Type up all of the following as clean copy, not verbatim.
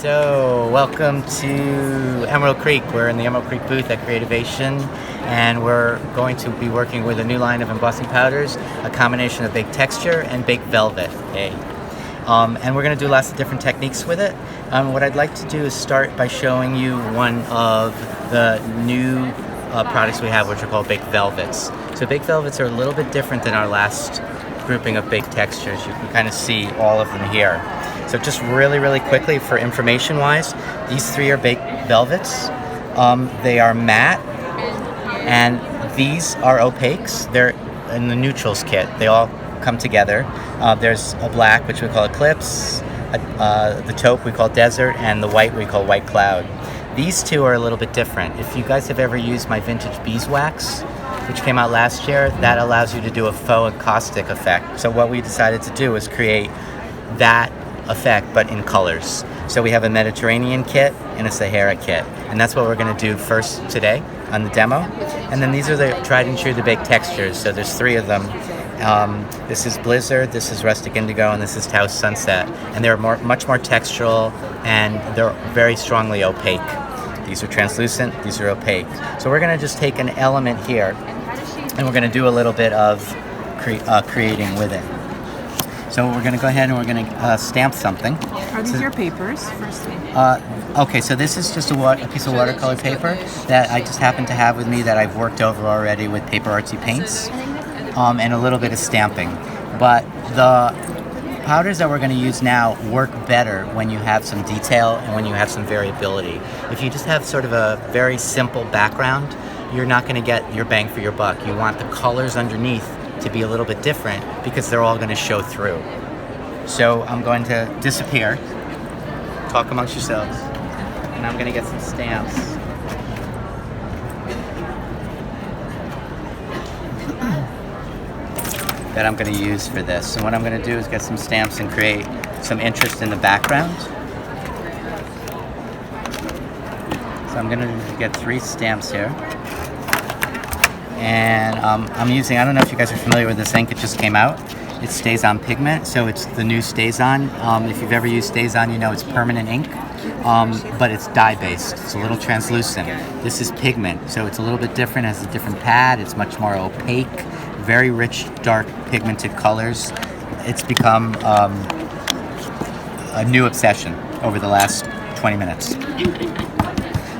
So, welcome to Emerald Creek. We're in the Emerald Creek booth at Creativation, and we're going to be working with a new line of embossing powders, a combination of baked texture and baked velvet. And we're going to do lots of different techniques with it. What I'd like to do is start by showing you one of the new products we have, which are called baked velvets. So baked velvets are a little bit different than our last grouping of baked textures. You can kind of see all of them here. So just really quickly, for information wise, these three are baked velvets. They are matte, and these are opaques. They're in the neutrals kit. They all come together. There's a black, which we call Eclipse, the taupe we call Desert, and the white we call White Cloud. These two are a little bit different. If you guys have ever used my vintage BEESWAX, which came out last year, that allows you to do a faux caustic effect. So what we decided to do is create that effect, but in colors. So we have a Mediterranean kit and a Sahara kit, and that's what we're going to do first today on the demo. And then these are the tried and true to baked textures. So there's three of them. This is Blizzard, this is Rustic Indigo, and this is Taos Sunset. And they're much more textural, and they're very strongly opaque. These are translucent, these are opaque. So we're going to just take an element here, and we're going to do a little bit of creating with it. So we're going to go ahead and we're going to stamp something. Are these your papers, firstly? Okay, so this is just a piece of watercolor paper that I just happen to have with me that I've worked over already with paper artsy paints, and a little bit of stamping. But the powders that we're going to use now work better when you have some detail and when you have some variability. If you just have sort of a very simple background, you're not going to get your bang for your buck. You want the colors underneath to be a little bit different because they're all going to show through. So I'm going to disappear, talk amongst yourselves, and I'm going to get some stamps. That I'm going to use for this. And what I'm going to do is get some stamps and create some interest in the background. So I'm going to get 3 stamps here. And I'm using, I don't know if you guys are familiar with this ink, it just came out. It Stays On pigment, so it's the new Stays On. If you've ever used Stays On, you know it's permanent ink, but it's dye-based. It's a little translucent. This is pigment, so it's a little bit different, has a different pad, it's much more opaque, very rich, dark, pigmented colors. It's become a new obsession over the last 20 minutes.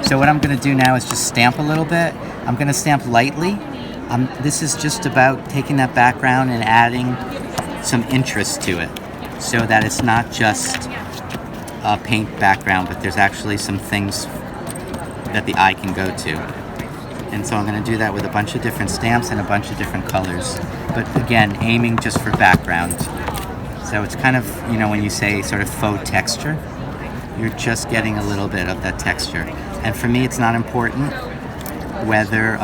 So what I'm going to do now is just stamp a little bit. I'm going to stamp lightly. This is just about taking that background and adding some interest to it so that it's not just a paint background, but there's actually some things that the eye can go to. And so I'm going to do that with a bunch of different stamps and a bunch of different colors. But again, aiming just for background. So it's kind of, you know, when you say sort of faux texture, you're just getting a little bit of that texture. And for me, it's not important whether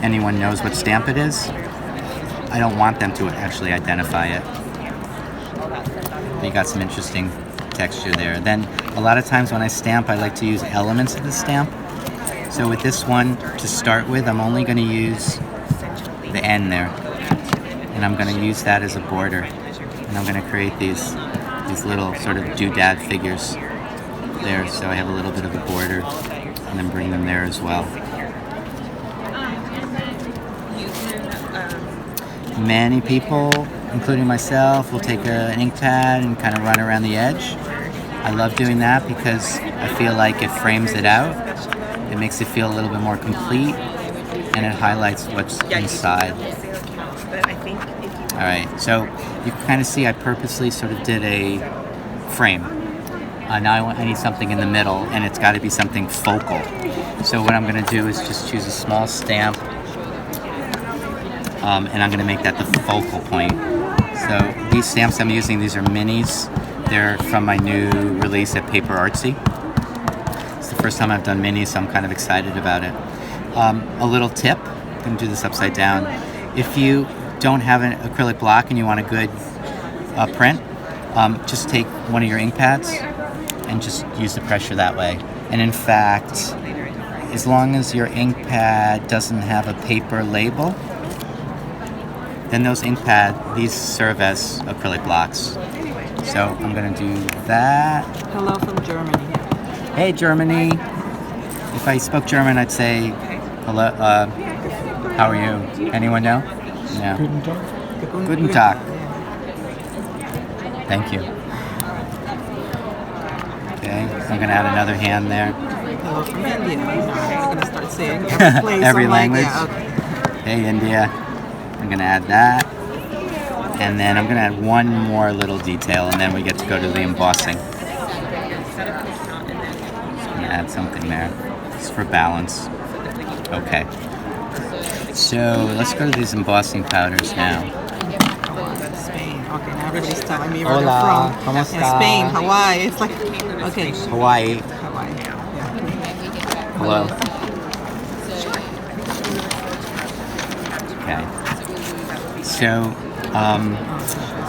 anyone knows what stamp it is. I don't want them to actually identify it. You got some interesting texture there. Then a lot of times when I stamp, I like to use elements of the stamp. So with this one, to start with, I'm only going to use the end there. And I'm going to use that as a border. And I'm going to create these little sort of doodad figures there. So I have a little bit of a border, and then bring them there as well. Many people, including myself, will take an ink pad and kind of run around the edge. I love doing that because I feel like it frames it out. It makes it feel a little bit more complete, and it highlights what's inside. Alright, so you can kind of see I purposely sort of did a frame. Now I need something in the middle, and it's got to be something focal. So what I'm going to do is just choose a small stamp, and I'm going to make that the focal point. So these stamps I'm using, these are minis. They're from my new release at Paper Artsy. It's the first time I've done minis, so I'm kind of excited about it. A little tip, I'm going to do this upside down. If you don't have an acrylic block and you want a good print, just take one of your ink pads and just use the pressure that way. And in fact, as long as your ink pad doesn't have a paper label, then those ink pads, these serve as acrylic blocks. So I'm going to do that. Hello from Germany. Hey, Germany. If I spoke German, I'd say, hello, how are you? Anyone know? No. Guten Tag. Guten Tag. Thank you. Okay, I'm going to add another hand there. Hello from India. I'm going to start saying every place. Every I'm like, language. yeah, okay. Hey, India. I'm going to add that. And then I'm going to add one more little detail, and then we get to go to the embossing. Add something there, just for balance. Okay. So let's go to these embossing powders now. Spain. Okay, now everybody's telling me where Hola, they're from. ¿cómo está? Yeah, Spain, Hawaii. It's like, okay. Hawaii. Hawaii. Yeah. Hello. Okay. So,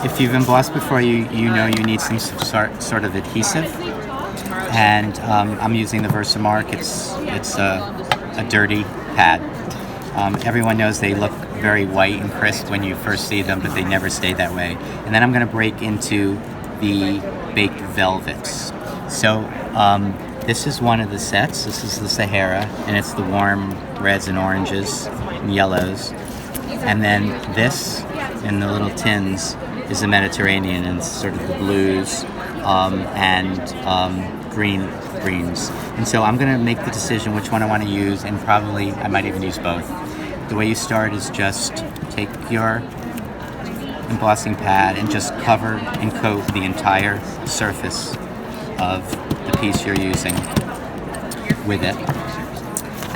if you've embossed before, you know you need some sort of adhesive. And I'm using the Versamark. It's a dirty pad. Everyone knows they look very white and crisp when you first see them, but they never stay that way. And then I'm going to break into the baked velvets. So this is one of the sets. This is the Sahara, and it's the warm reds and oranges and yellows. And then this, in the little tins, is the Mediterranean, and it's sort of the blues and greens. And so I'm going to make the decision which one I want to use, and probably I might even use both. The way you start is just take your embossing pad and just cover and coat the entire surface of the piece you're using with it.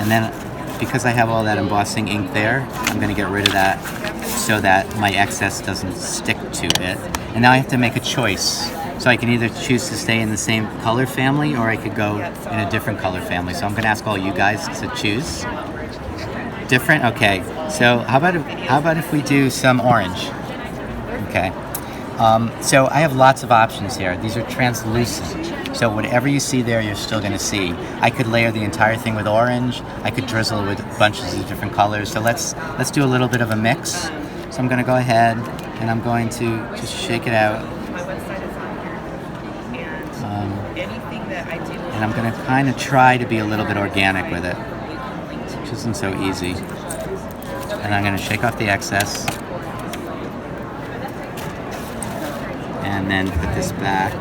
And then, because I have all that embossing ink there, I'm going to get rid of that so that my excess doesn't stick to it. And now I have to make a choice. So I can either choose to stay in the same color family, or I could go in a different color family. So I'm going to ask all you guys to choose. Different? Okay. So how about if we do some orange? Okay. So I have lots of options here. These are translucent. So whatever you see there, you're still going to see. I could layer the entire thing with orange. I could drizzle it with bunches of different colors. So let's do a little bit of a mix. So I'm going to go ahead and I'm going to just shake it out. And I'm going to kind of try to be a little bit organic with it, which isn't so easy. And I'm going to shake off the excess. And then put this back.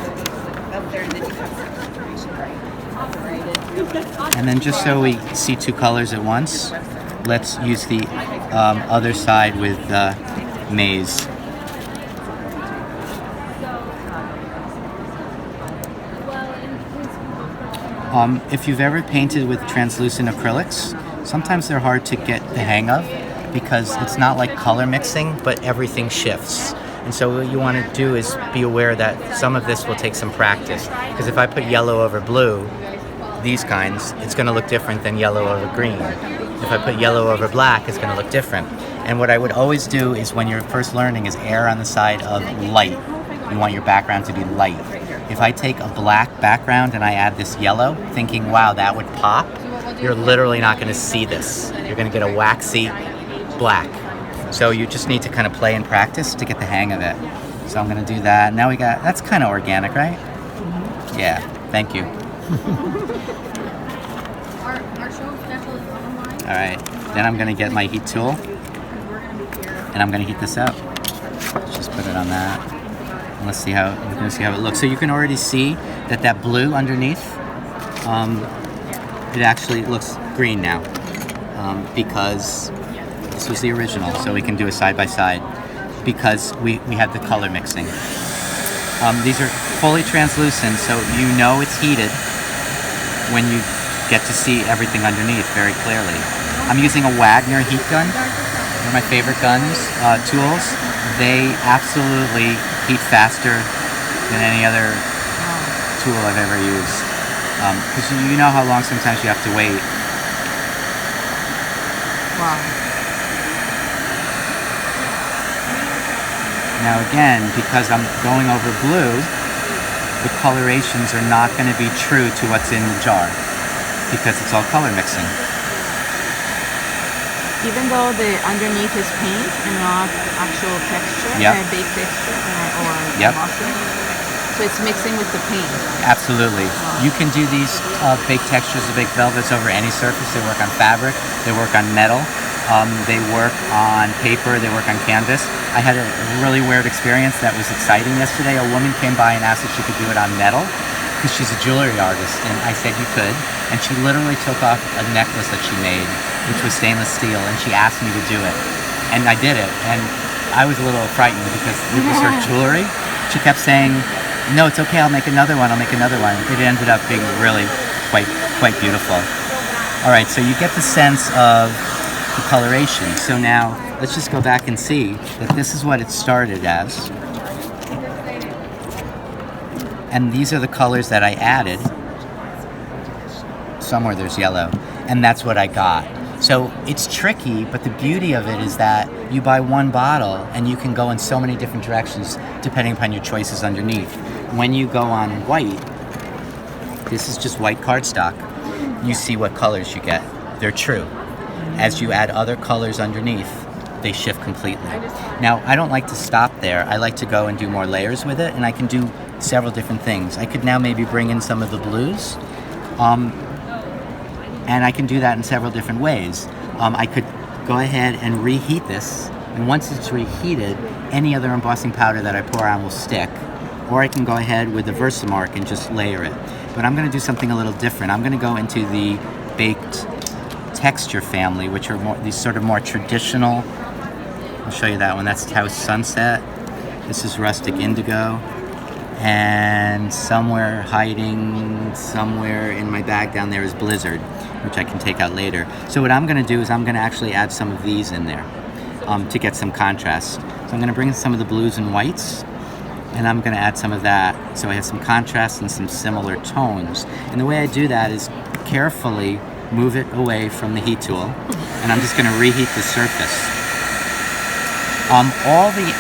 And then just so we see two colors at once, let's use the other side with maize. If you've ever painted with translucent acrylics, sometimes they're hard to get the hang of because it's not like color mixing, but everything shifts. And so what you want to do is be aware that some of this will take some practice. Because if I put yellow over blue, these kinds, it's going to look different than yellow over green. If I put yellow over black, it's going to look different. And what I would always do is when you're first learning is err on the side of light. You want your background to be light. If I take a black background and I add this yellow, thinking, wow, that would pop, you're literally not going to see this. You're going to get a waxy black. So you just need to kind of play and practice to get the hang of it. So I'm going to do that. Now we got, that's kind of organic, right? Yeah, thank you. All right, then I'm going to get my heat tool and I'm going to heat this up. Let's just put it on that. And let's see how, we're going to see how it looks. So you can already see that that blue underneath, it actually looks green now because this was the original. So we can do a side by side because we had the color mixing. These are fully translucent, so you know it's heated when you get to see everything underneath very clearly. I'm using a Wagner heat gun. One of my favorite guns, tools. They absolutely heat faster than any other tool I've ever used. Because you know how long sometimes you have to wait. Wow. Now again, because I'm going over blue, the colorations are not going to be true to what's in the jar because it's all color mixing. Even though the underneath is paint and not actual texture, Yep. baked texture or Yep. embossing. So So it's mixing with the paint. Absolutely. You can do these baked textures or baked velvets over any surface. They work on fabric, they work on metal, they work on paper, they work on canvas. I had a really weird experience that was exciting yesterday. A woman came by and asked if she could do it on metal because she's a jewelry artist, and I said you could. And she literally took off a necklace that she made, which was stainless steel, and she asked me to do it. And I did it, and I was a little frightened because it was her jewelry. She kept saying, no, it's okay, I'll make another one, I'll make another one. It ended up being really quite beautiful. All right, so you get the sense of the coloration. So now, let's just go back and see that this is what it started as. And these are the colors that I added. Somewhere there's yellow, and that's what I got. So it's tricky, but the beauty of it is that you buy one bottle and you can go in so many different directions depending upon your choices underneath. When you go on white, this is just white cardstock, you see what colors you get. They're true. As you add other colors underneath, they shift completely. Now, I don't like to stop there. I like to go and do more layers with it, and I can do several different things. I could now maybe bring in some of the blues, and I can do that in several different ways. I could go ahead and reheat this, and once it's reheated, any other embossing powder that I pour on will stick. Or I can go ahead with the Versamark and just layer it. But I'm going to do something a little different. I'm going to go into the baked texture family, which are these sort of more traditional. I'll show you that one. That's Taos Sunset. This is Rustic Indigo. And somewhere hiding, somewhere in my bag down there is Blizzard, which I can take out later. So what I'm going to do is I'm going to actually add some of these in there to get some contrast. So I'm going to bring in some of the blues and whites, and I'm going to add some of that so I have some contrast and some similar tones. And the way I do that is carefully move it away from the heat tool, and I'm just going to reheat the surface. All the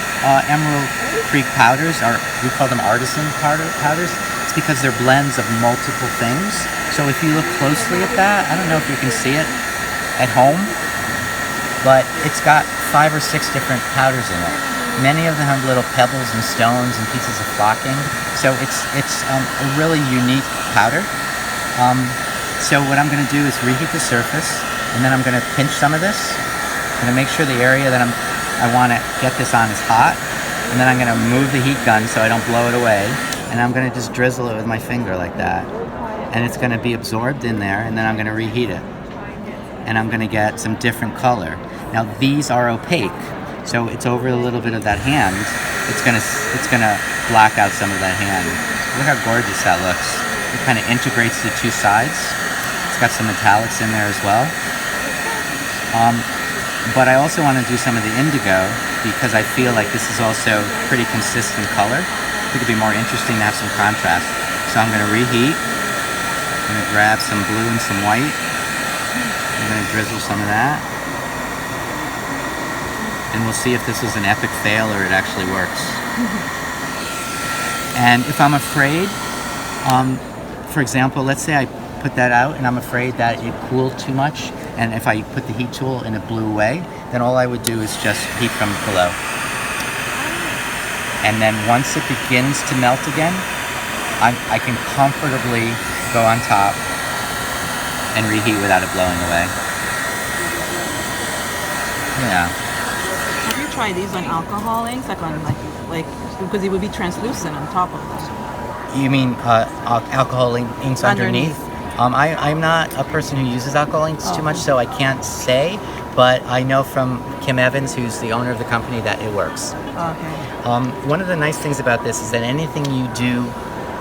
Emerald Creek powders we call them artisan powders. It's because they're blends of multiple things. So if you look closely at that, I don't know if you can see it at home, but it's got 5 or 6 different powders in it. Many of them have little pebbles and stones and pieces of flocking. So it's a really unique powder. So what I'm going to do is reheat the surface, and then I'm going to pinch some of this. I'm going to make sure the area that I want to get this on is hot, and then I'm going to move the heat gun so I don't blow it away, and I'm going to just drizzle it with my finger like that, and it's going to be absorbed in there, and then I'm going to reheat it, and I'm going to get some different color. Now these are opaque, so it's over a little bit of that hand. It's going to black out some of that hand. Look how gorgeous that looks. It kind of integrates the two sides. It's got some metallics in there as well. But I also want to do some of the indigo because I feel like this is also pretty consistent color. I think it'd be more interesting to have some contrast. So I'm going to reheat. I'm going to grab some blue and some white. I'm going to drizzle some of that. And we'll see if this was an epic fail or it actually works. And if I'm afraid, for example, let's say I put that out and I'm afraid that it cooled too much, and if I put the heat tool and it blew away, then all I would do is just heat from below. And then once it begins to melt again, I can comfortably go on top and reheat without it blowing away. Yeah. Have you tried these on alcohol inks, like on like because it would be translucent on top of them? You mean alcohol inks underneath? I'm not a person who uses alcohol inks too much, so I can't say, but I know from Kim Evans, who's the owner of the company, that it works. Okay. One of the nice things about this is that anything you do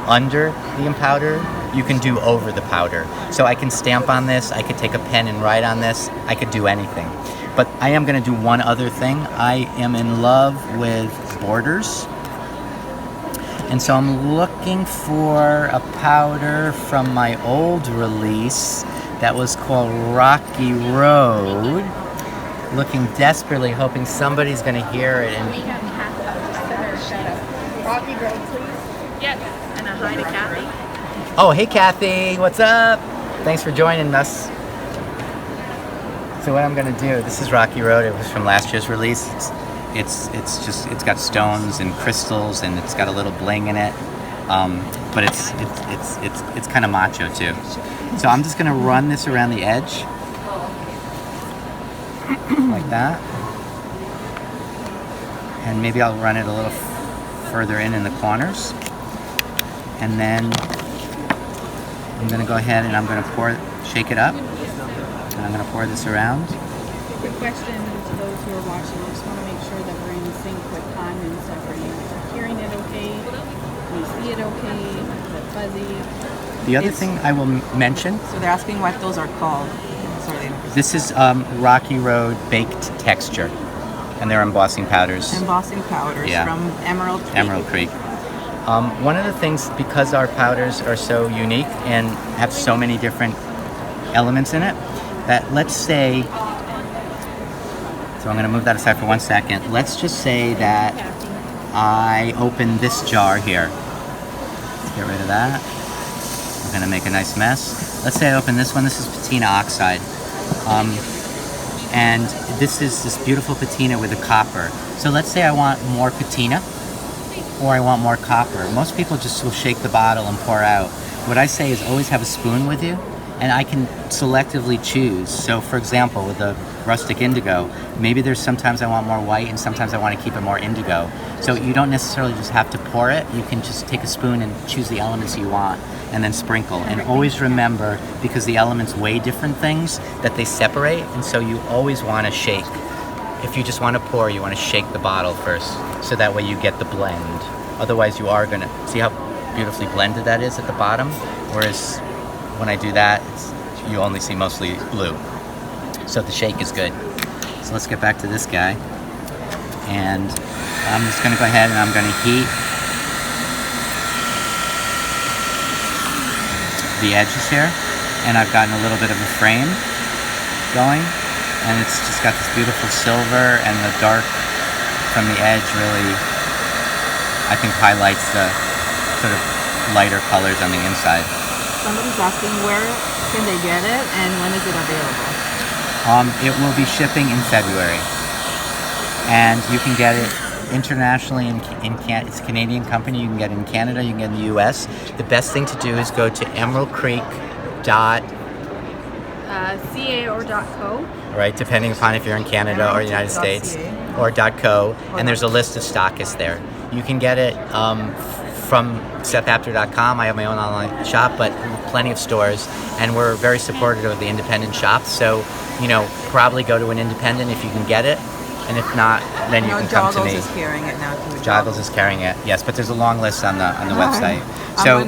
under the powder, you can do over the powder. So I can stamp on this, I could take a pen and write on this, I could do anything. But I am going to do one other thing. I am in love with borders. And so I'm looking for a powder from my old release that was called Rocky Road. Looking desperately, hoping somebody's going to hear it. And Rocky Road, please. Yes. And a hi to Kathy. oh, hey Kathy, what's up? Thanks for joining us. So what I'm going to do, this is Rocky Road. It was from last year's release. It's got stones and crystals, and it's got a little bling in it. but it's kind of macho too. So I'm just gonna run this around the edge like that, and maybe I'll run it a little further in the corners, and then I'm gonna go ahead and I'm gonna shake it up, and I'm gonna pour this around. Quick question to those who are watching. I just want to make sure that we're in sync with time and stuff. Are you hearing it okay? Can you see it okay? Is it fuzzy? The other thing I will mention. So they're asking what those are called. Sorry. This is Rocky Road baked texture, and they're embossing powders. Embossing powders from Emerald Creek. Emerald Creek. One of the things, because our powders are so unique and have so many different elements in it, that let's say, so I'm going to move that aside for 1 second. Let's just say that I open this jar here. Let's get rid of that. I'm going to make a nice mess. Let's say I open this one. This is PATINA OXIDE. And this is this beautiful patina with the copper. So let's say I want more patina, or I want more copper. Most people just will shake the bottle and pour out. What I say is always have a spoon with you, and I can selectively choose. So for example, with the RUSTIC indigo, maybe there's sometimes I want more white and sometimes I want to keep it more indigo. So you don't necessarily just have to pour it. You can just take a spoon and choose the elements you want and then sprinkle. And always remember, because the elements weigh different things, that they separate, and so you always want to shake. If you just want to pour, you want to shake the bottle first, so that way you get the blend. Otherwise you are going to, see how beautifully blended that is at the bottom? Whereas when I do that, you only see mostly blue. So the shake is good. So let's get back to this guy. And I'm just going to go ahead and I'm going to heat the edges here. And I've gotten a little bit of a frame going. And it's just got this beautiful silver, and the dark from the edge really, I think, highlights the sort of lighter colors on the inside. Somebody's asking where can they get it and when is it available? It will be shipping in February, and you can get it internationally it's a Canadian company. You can get it in Canada, you can get it in the US. The best thing to do is go to emeraldcreek.ca .ca or .co. Right, depending upon if you're in Canada or the United States, or .co, and there's a list of stockists there. You can get it from SethApter.com. I have my own online shop, but plenty of stores, and we're very supportive of the independent shops. So, you know, probably go to an independent if you can get it, and if not, then you can come to me. Joggles is carrying it now too. Joggles is carrying it, yes, but there's a long list on the website. So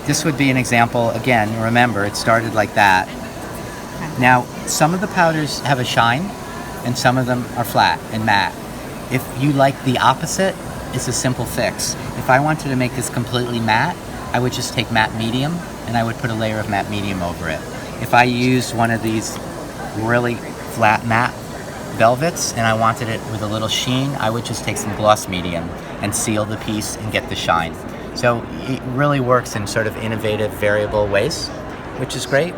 this would be an example. Again, remember, it started like that. Now, some of the powders have a shine, and some of them are flat and matte. If you like the opposite, it's a simple fix. If I wanted to make this completely matte, I would just take matte medium, and I would put a layer of matte medium over it. If I used one of these really flat matte velvets, and I wanted it with a little sheen, I would just take some gloss medium and seal the piece and get the shine. So it really works in sort of innovative, variable ways, which is great.